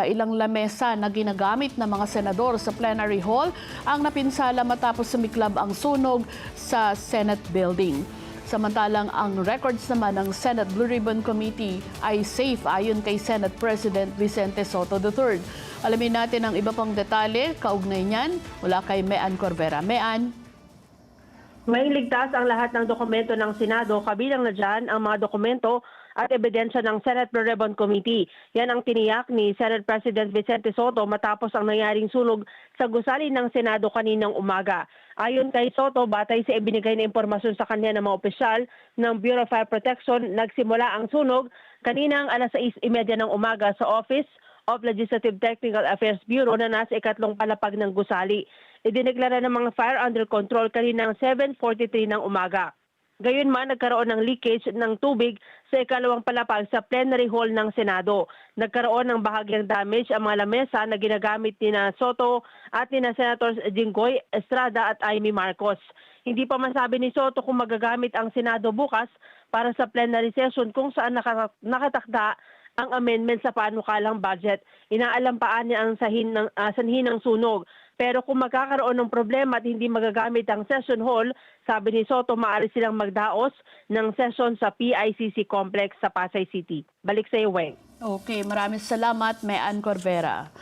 Ilang lamesa na ginagamit ng mga senador sa plenary hall ang napinsala matapos sumiklab ang sunog sa Senate building. Samantalang ang records naman ng Senate Blue Ribbon Committee ay safe ayon kay Senate President Vicente Sotto III. Alamin natin ang iba pang detalye kaugnay niyan mula kay Mean Corvera. Mean. May ligtas ang lahat ng dokumento ng Senado, kabilang na dyan ang mga dokumento at ebidensya ng Senate Blue Ribbon Committee. Yan ang tiniyak ni Senate President Vicente Sotto matapos ang nangyaring sunog sa gusali ng Senado kaninang umaga. Ayon kay Sotto, batay sa ibinigay na impormasyon sa kanya ng mga opisyal ng Bureau of Fire Protection, nagsimula ang sunog kaninang alas 6:30 ng umaga sa Office of Legislative Technical Affairs Bureau na nasa ikatlong palapag ng gusali. Idineklara ng mga fire under control kaninang 7:43 ng umaga. Gayunman, nagkaroon ng leakage ng tubig sa ikalawang palapag sa plenary hall ng Senado. Nagkaroon ng bahagyang damage ang mga lamesa na ginagamit ni Sotto at ni Senators Jinggoy Estrada at Amy Marcos. Hindi pa masabi ni Sotto kung magagamit ang Senado bukas para sa plenary session kung saan nakatakda ang amendment sa panukalang budget. Inaalampaan niya ang sanhi ng sunog. Pero kung magkakaroon ng problema at hindi magagamit ang session hall, sabi ni Sotto, maaari silang magdaos ng session sa PICC complex sa Pasay City. Balik sa iyo, Weng. Okay, maraming salamat, Mean Corvera.